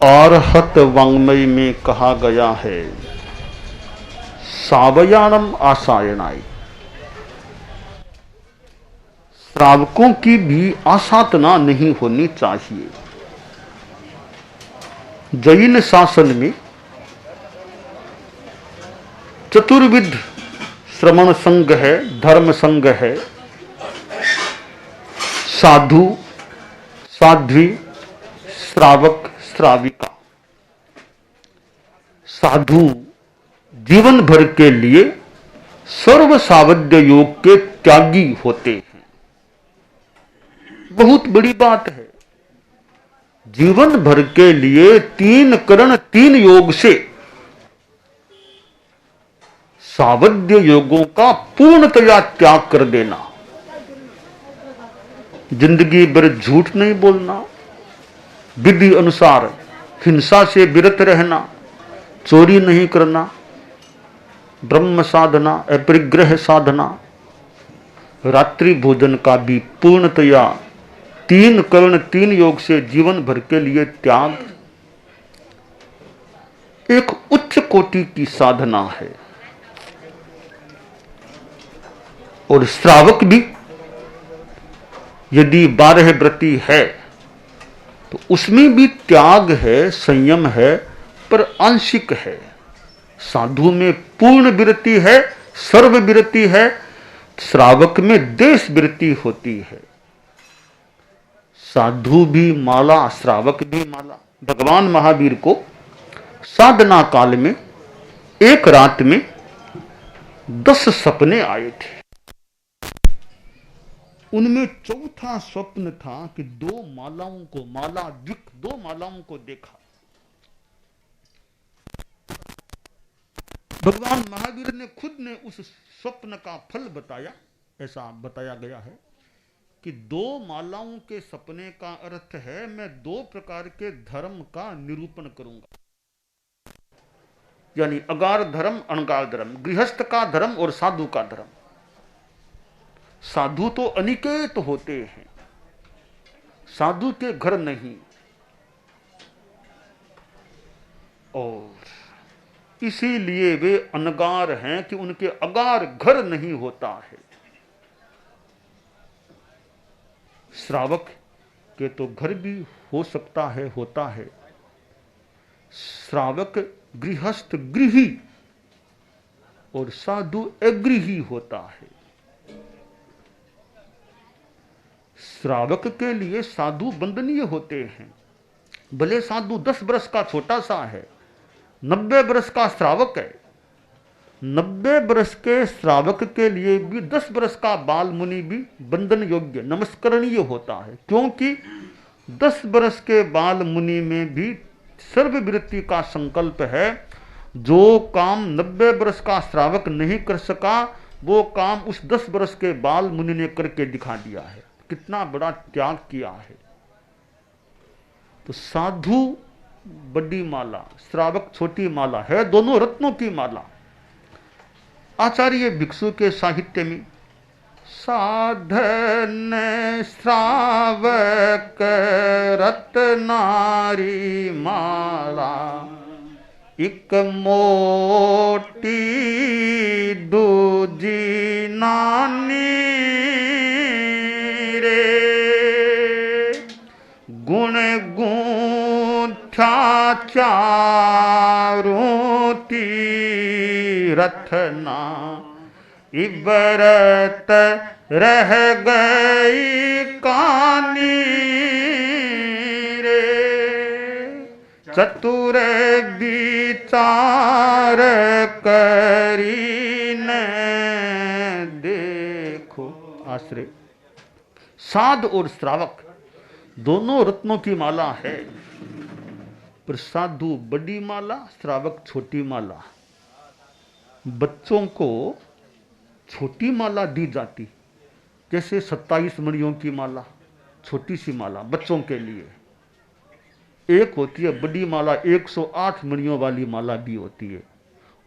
आर्हत वाङ्मय में कहा गया है, सावयानम आसायनाई। श्रावकों की भी आसाधना नहीं होनी चाहिए। जैन शासन में चतुर्विध श्रवण संघ है, धर्म संघ है। साधु, साध्वी, श्रावक, श्राविका। साधु जीवन भर के लिए सर्व सावध्य योग के त्यागी होते हैं। बहुत बड़ी बात है। जीवन भर के लिए 3 करण 3 योग से सावध्य योगों का पूर्णतया त्याग कर देना। जिंदगी भर झूठ नहीं बोलना, विधि अनुसार हिंसा से विरत रहना, चोरी नहीं करना, ब्रह्म साधना, अपरिग्रह साधना, रात्रि भोजन का भी पूर्णतया 3 करण 3 योग से जीवन भर के लिए त्याग एक उच्च कोटि की साधना है। और श्रावक भी यदि 12 व्रती है तो उसमें भी त्याग है, संयम है, पर आंशिक है। साधु में पूर्ण विरति है, सर्व विरति है। श्रावक में देश विरति होती है। साधु भी माला, श्रावक भी माला। भगवान महावीर को साधना काल में एक रात में 10 सपने आए थे। उनमें चौथा स्वप्न था कि 2 मालाओं को, माला द्विक 2 मालाओं को देखा। भगवान महावीर ने खुद ने उस स्वप्न का फल बताया। ऐसा बताया गया है कि 2 मालाओं के सपने का अर्थ है मैं 2 प्रकार के धर्म का निरूपण करूंगा, यानी अगार धर्म, अणगार धर्म, गृहस्थ का धर्म और साधु का धर्म। साधु तो अनिकेत होते हैं, साधु के घर नहीं। और इसीलिए वे अनगार हैं कि उनके अगार घर नहीं होता है। श्रावक के तो घर भी हो सकता है, होता है। श्रावक गृहस्थ गृही और साधु अगृही होता है। श्रावक के लिए साधु वंदनीय होते हैं। भले साधु 10 वर्ष का छोटा सा है, 90 वर्ष का श्रावक है। 90 वर्ष के श्रावक के लिए भी 10 वर्ष का बाल मुनि भी वंदन योग्य, नमस्करणीय होता है। क्योंकि 10 वर्ष के बाल मुनि में भी सर्ववृत्ति का संकल्प है। जो काम 90 वर्ष का श्रावक नहीं कर सका, वो काम उस 10 वर्ष के बाल मुनि ने करके दिखा दिया है। कितना बड़ा त्याग किया है। तो साधु बड़ी माला, श्रावक छोटी माला है, दोनों रत्नों की माला। आचार्य भिक्षु के साहित्य में साधन श्रावक रत्नारी माला, एक मोटी दूजी नानी रे, गुण गूंथा चारों रथना, इबरत रह गई कानी रे, चतुर विचार करी न देखो। आश्रय साध और श्रावक दोनों रत्नों की माला है, पर साधु बड़ी माला, श्रावक छोटी माला। बच्चों को छोटी माला दी जाती, जैसे 27 मणियों की माला, छोटी सी माला बच्चों के लिए। एक होती है बड़ी माला, 108 मणियों वाली माला भी होती है,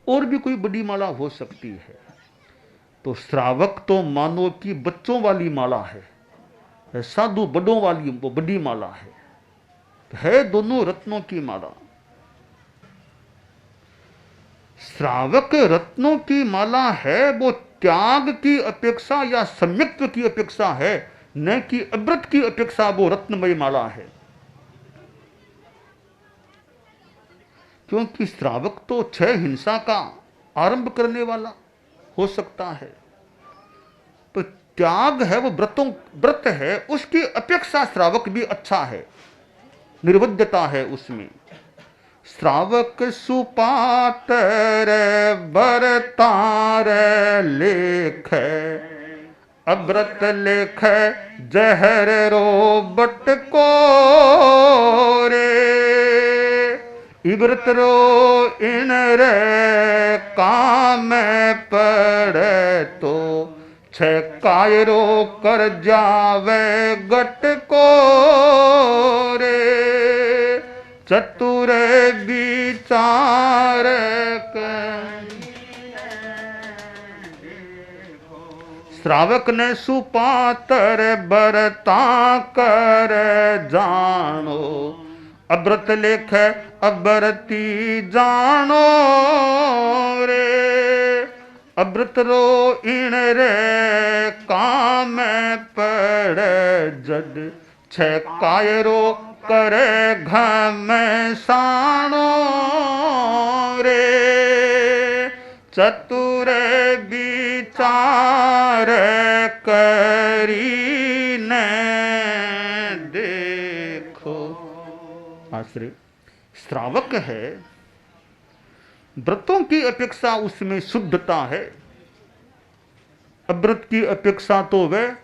और भी कोई बड़ी माला हो सकती है। तो श्रावक तो मानो कि बच्चों वाली माला है, साधु बड़ों वाली वो बड़ी माला है। है दोनों रत्नों की माला। श्रावक रत्नों की माला है, वो त्याग की अपेक्षा या सम्यक्त्व की अपेक्षा है, न कि अव्रत की अपेक्षा वो रत्नमयी माला है। क्योंकि श्रावक तो क्षय हिंसा का आरंभ करने वाला हो सकता है, तो त्याग है वो व्रत है, उसकी अपेक्षा श्रावक भी अच्छा है, निर्वध्यता है उसमें। श्रावक सुपातर बरतार लेख, अव्रत लेख जहर रो बटको रे। इव्रत रो इन रे काम पड़े तो, छह कायरो कर जावे गट को रे। चतुर विचार श्रावक ने सुपातर बरता कर जानो, अव्रत लेख अव्रती जानो रे। अव्रत रो इन रे काम पड़ जद, छह कायरो करे घम सानो रे। चतुर विचार करी ने देखो। आश्रय श्रावक है, व्रतों की अपेक्षा उसमें शुद्धता है, अव्रत की अपेक्षा तो वह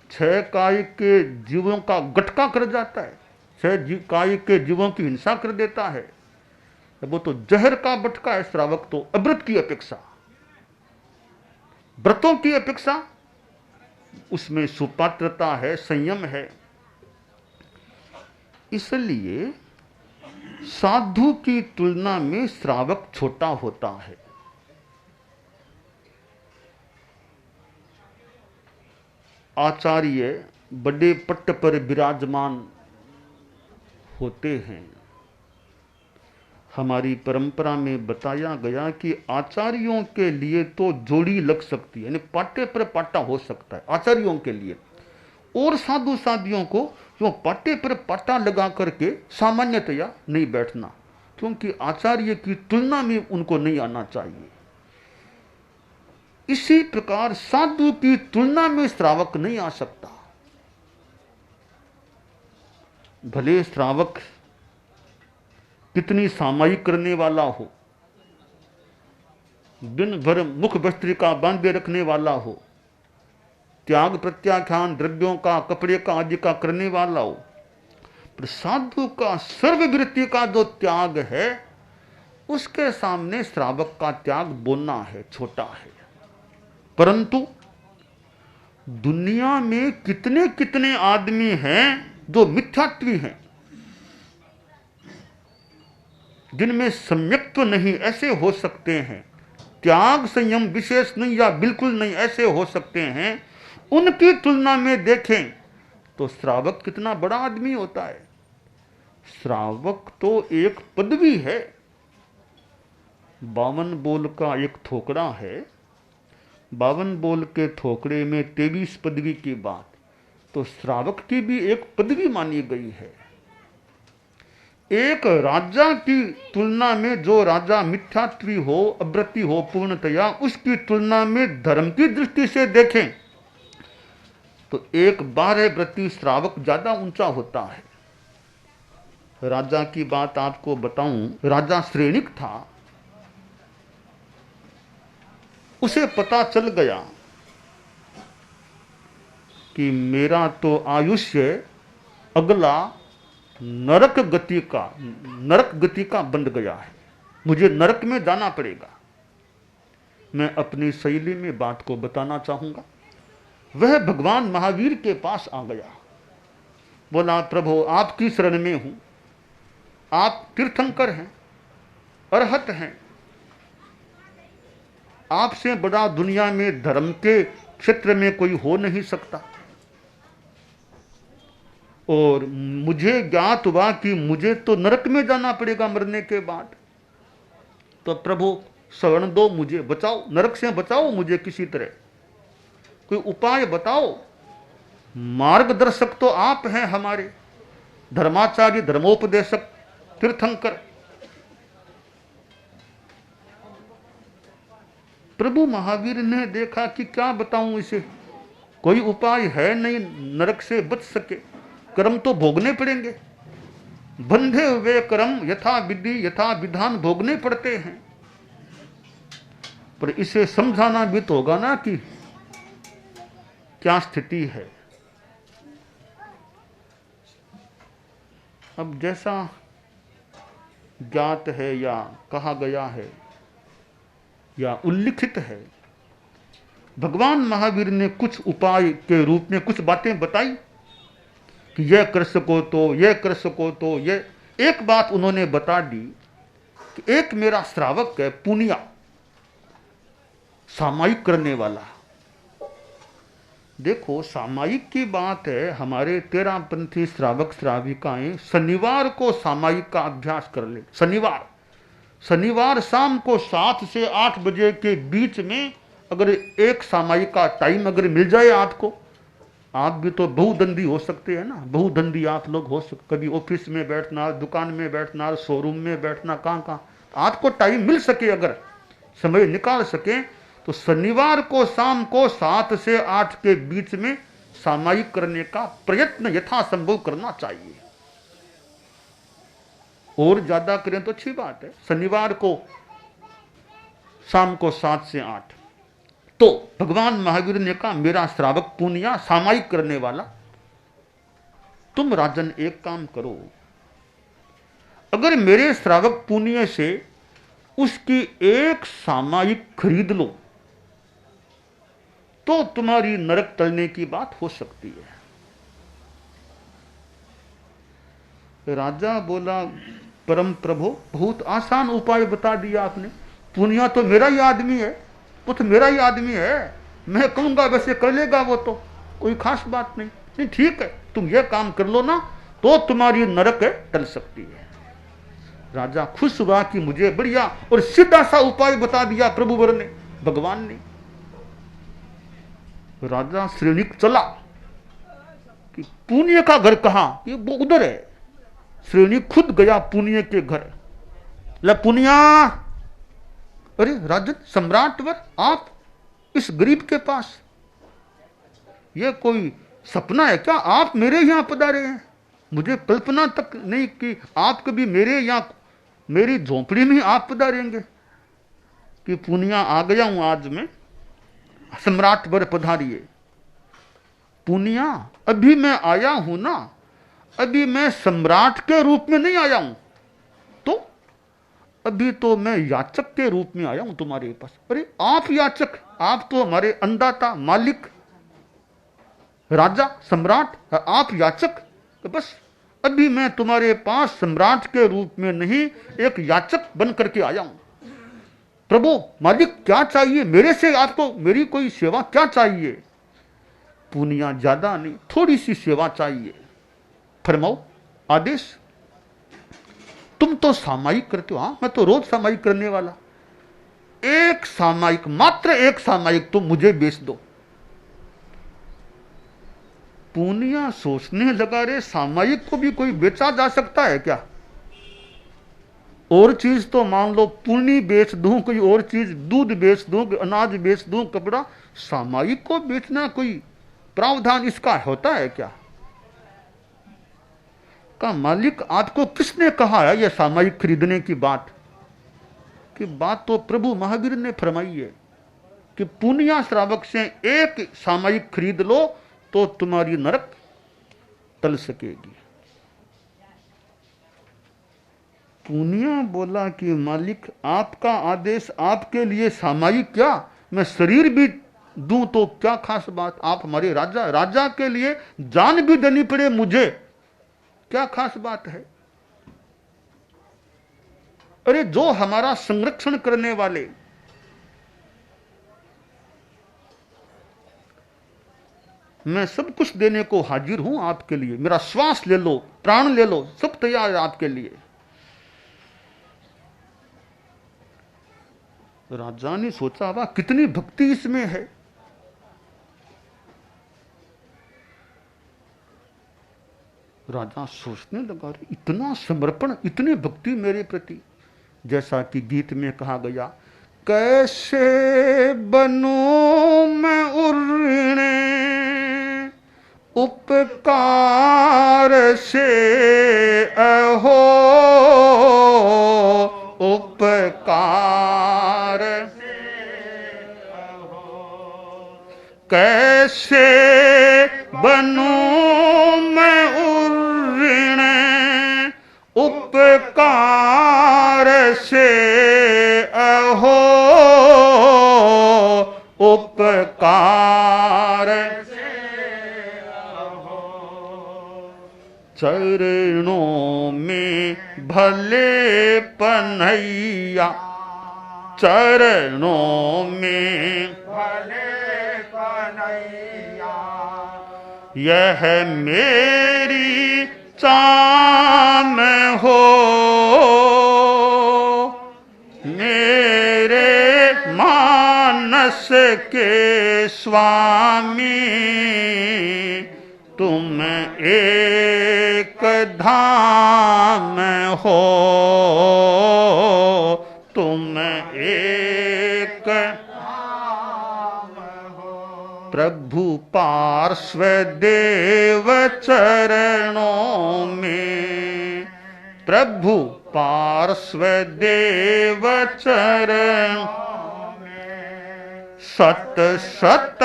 छह काय के जीवों का गटका कर जाता है, छह काय के जीवों की हिंसा कर देता है, वो तो जहर का बटका है। श्रावक तो अव्रत की अपेक्षा, व्रतों की अपेक्षा उसमें सुपात्रता है, संयम है। इसलिए साधु की तुलना में श्रावक छोटा होता है। आचार्य बड़े पट्ट पर विराजमान होते हैं। हमारी परंपरा में बताया गया कि आचार्यों के लिए तो जोड़ी लग सकती है, यानी पाटे पर पाटा हो सकता है आचार्यों के लिए, और साधु साधियों को जो पाटे पर पाटा लगा करके सामान्यतया नहीं बैठना, क्योंकि आचार्य की तुलना में उनको नहीं आना चाहिए। इसी प्रकार साधु की तुलना में श्रावक नहीं आ सकता। भले श्रावक कितनी सामायिक करने वाला हो, दिन भर मुख भस्त्रिका बांधे रखने वाला हो, त्याग प्रत्याख्यान द्रव्यों का, कपड़े का आदि का करने वाला हो, पर साधु का सर्ववृत्ति का जो त्याग है, उसके सामने श्रावक का त्याग बोलना है, छोटा है। परंतु दुनिया में कितने कितने आदमी हैं जो मिथ्यात्वी हैं, जिनमें सम्यक्त्व नहीं, ऐसे हो सकते हैं, त्याग संयम विशेष नहीं या बिल्कुल नहीं, ऐसे हो सकते हैं। उनकी तुलना में देखें तो श्रावक कितना बड़ा आदमी होता है। श्रावक तो एक पदवी है, 52 बोल का एक थोकड़ा है, 52 बोल के थोकड़े में 23 पदवी की बात, तो श्रावक की भी एक पदवी मानी गई है। एक राजा की तुलना में जो राजा मिथ्यात्वी हो, अव्रती हो पूर्णतया, उसकी तुलना में धर्म की दृष्टि से देखें तो एक 12 व्रती श्रावक ज्यादा ऊंचा होता है। राजा की बात आपको बताऊं, राजा श्रेणिक था, उसे पता चल गया कि मेरा तो आयुष्य अगला नरक गति का बन गया है, मुझे नरक में जाना पड़ेगा। मैं अपनी शैली में बात को बताना चाहूंगा। वह भगवान महावीर के पास आ गया, बोला प्रभु आपकी शरण में हूं, आप तीर्थंकर हैं, अरहत हैं, आपसे बड़ा दुनिया में धर्म के क्षेत्र में कोई हो नहीं सकता। और मुझे ज्ञात हुआ कि मुझे तो नरक में जाना पड़ेगा मरने के बाद। तो प्रभु शरण दो, मुझे बचाओ, नरक से बचाओ मुझे, किसी तरह कोई उपाय बताओ। मार्गदर्शक तो आप हैं हमारे, धर्माचार्य, धर्मोपदेशक, तीर्थंकर। प्रभु महावीर ने देखा कि क्या बताऊं इसे, कोई उपाय है नहीं नरक से बच सके, कर्म तो भोगने पड़ेंगे, बंधे हुए कर्म यथा विधि यथा विधान भोगने पड़ते हैं। पर इसे समझाना भी तो होगा ना कि क्या स्थिति है। अब जैसा ज्ञात है या कहा गया है या उल्लिखित है, भगवान महावीर ने कुछ उपाय के रूप में कुछ बातें बताई कि यह कर सको तो, यह कर सको तो, यह एक बात उन्होंने बता दी कि एक मेरा श्रावक है पुनिया, सामायिक करने वाला। देखो सामायिक की बात है, हमारे तेरापंथी श्रावक श्राविकाएं शनिवार को सामायिक का अभ्यास कर ले। शनिवार शाम को 7 से 8 बजे के बीच में अगर एक सामायिक का टाइम अगर मिल जाए आपको, आप भी तो बहुधंधी हो सकते हैं ना, बहुधंधी आप लोग हो सकते, कभी ऑफिस में बैठना, दुकान में बैठना, शोरूम में बैठना, कहाँ आपको टाइम मिल सके, अगर समय निकाल सके तो शनिवार को शाम को 7 से 8 के बीच में सामायिक करने का प्रयत्न यथासंभव करना चाहिए। और ज्यादा करें तो अच्छी बात है। शनिवार को शाम को 7 से 8। तो भगवान महावीर ने कहा, मेरा श्रावक पुनिया सामायिक करने वाला, तुम राजन एक काम करो, अगर मेरे श्रावक पुण्य से उसकी एक सामायिक खरीद लो तो तुम्हारी नरक तलने की बात हो सकती है। राजा बोला, परम प्रभु बहुत आसान उपाय बता दिया आपने, पुनिया तो मेरा ही आदमी है, वो तो मेरा ही आदमी है, मैं कहूंगा वैसे कर लेगा, वो तो कोई खास बात नहीं। नहीं ठीक है, तुम ये काम कर लो ना तो तुम्हारी नरक टल सकती है। राजा खुश हुआ कि मुझे बढ़िया और सीधा सा उपाय बता दिया प्रभु वर ने, भगवान ने। राजा श्रेणिक चला कि पुण्य का घर कहां, ये वो उधर है। श्रेणी खुद गया पुण्य के घर। ले पुनिया, अरे राजन सम्राट वर, आप इस गरीब के पास, ये कोई सपना है क्या, आप मेरे यहां पधारे हैं? मुझे कल्पना तक नहीं कि आप कभी मेरे यहां, मेरी झोंपड़ी में आप पधारेंगे। कि पुनिया आ गया हूं आज मैं, सम्राट वर पधारिए। पुनिया, अभी मैं आया हूं ना, अभी मैं सम्राट के रूप में नहीं आया हूं, तो अभी तो मैं याचक के रूप में आया हूं तुम्हारे पास। अरे आप याचक, आप तो हमारे अन्नदाता, मालिक, राजा, सम्राट, आप याचक? तो बस अभी मैं तुम्हारे पास सम्राट के रूप में नहीं, एक याचक बन करके आया हूं। प्रभु मालिक क्या चाहिए मेरे से, आपको मेरी कोई सेवा क्या चाहिए? पुनिया, ज्यादा नहीं, थोड़ी सी सेवा चाहिए, फरमाओ आदेश। तुम तो सामायिक करते हो, हाँ मैं तो रोज सामायिक करने वाला, एक सामायिक, मात्र एक सामायिक तुम मुझे बेच दो। पुनिया सोचने लगा, रे सामायिक को भी कोई बेचा जा सकता है क्या? और चीज तो मान लो पुण्य बेच दूं, कोई और चीज, दूध बेच दूं, अनाज बेच दूं, कपड़ा, सामायिक को बेचना कोई प्रावधान इसका होता है क्या? का मालिक आपको किसने कहा है यह सामायिक खरीदने की बात? कि बात तो प्रभु महावीर ने फरमाई है कि पुनिया श्रावक से एक सामायिक खरीद लो तो तुम्हारी नरक टल सकेगी। पुनिया बोला कि मालिक आपका आदेश, आपके लिए सामायिक क्या, मैं शरीर भी दूं तो क्या खास बात, आप हमारे राजा, राजा के लिए जान भी देनी पड़े मुझे, क्या खास बात है? अरे जो हमारा संरक्षण करने वाले, मैं सब कुछ देने को हाजिर हूं आपके लिए, मेरा श्वास ले लो, प्राण ले लो, सब तैयार है आपके लिए। राजा ने सोचा, वाह कितनी भक्ति इसमें है। राजा सोचने लगा, इतना समर्पण, इतनी भक्ति मेरे प्रति। जैसा कि गीत में कहा गया, कैसे बनूं मैं उर्णे उपकार से अहो, उपकार से अहो। कैसे बनूं मैं उर्णे उपकार से अहो, उपकार से अहो। चरणों में भले पनैया, चरणों में भले पनैया, यह मेरी चाम हो, मेरे मानस के स्वामी, तुम एक धाम हो, तुम एक धाम हो। प्रभु पार्श्व देव चरणों में, प्रभु पार्श्व देव चरणों में, सत सत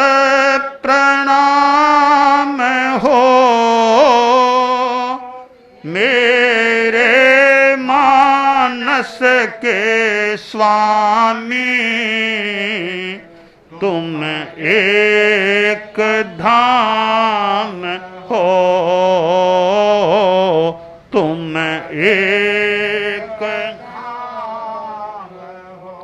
प्रणाम हो, मेरे मानस के स्वामी, तुम एक धाम हो, तुम एक धाम हो।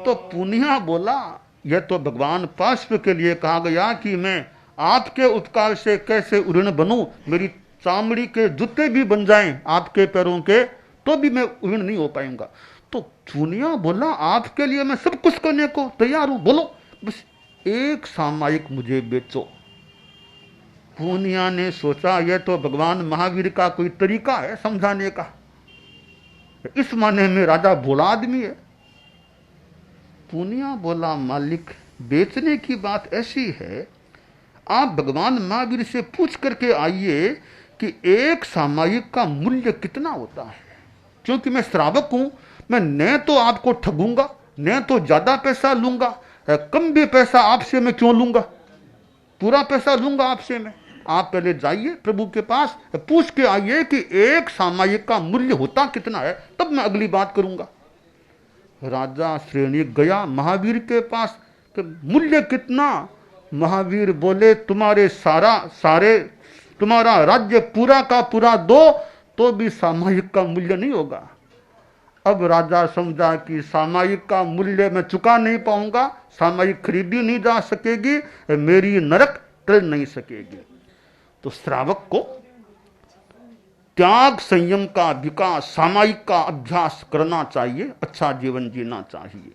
तो पुनिया बोला, यह तो भगवान पार्श्व के लिए कहा गया कि मैं आपके उपकार से कैसे उऋण बनूं, मेरी चामड़ी के जूते भी बन जाएं आपके पैरों के, तो भी मैं उऋण नहीं हो पाऊंगा। तो पुनिया बोला, आपके लिए मैं सब कुछ करने को तैयार हूं, बोलो बस एक सामायिक मुझे बेचो। पुनिया ने सोचा, यह तो भगवान महावीर का कोई तरीका है समझाने का, इस माने में राजा भोला आदमी है। पुनिया बोला, मालिक बेचने की बात ऐसी है, आप भगवान महावीर से पूछ करके आइए कि एक सामायिक का मूल्य कितना होता है, क्योंकि मैं श्रावक हूं, मैं न तो आपको ठगूंगा, न तो ज्यादा पैसा लूंगा, कम भी पैसा आपसे मैं क्यों लूंगा, पूरा पैसा लूंगा आपसे मैं। आप पहले जाइए प्रभु के पास, पूछ के आइए कि एक सामायिक का मूल्य होता कितना है, तब मैं अगली बात करूंगा। राजा श्रेणी गया महावीर के पास कि मूल्य कितना। महावीर बोले, तुम्हारे तुम्हारा राज्य पूरा का पूरा दो तो भी सामायिक का मूल्य नहीं होगा। अब राजा समझा कि सामायिक का मूल्य मैं चुका नहीं पाऊंगा, सामायिक खरीदी नहीं जा सकेगी, मेरी नरक टल नहीं सकेगी। तो श्रावक को त्याग संयम का विकास, सामायिक का अभ्यास करना चाहिए, अच्छा जीवन जीना चाहिए।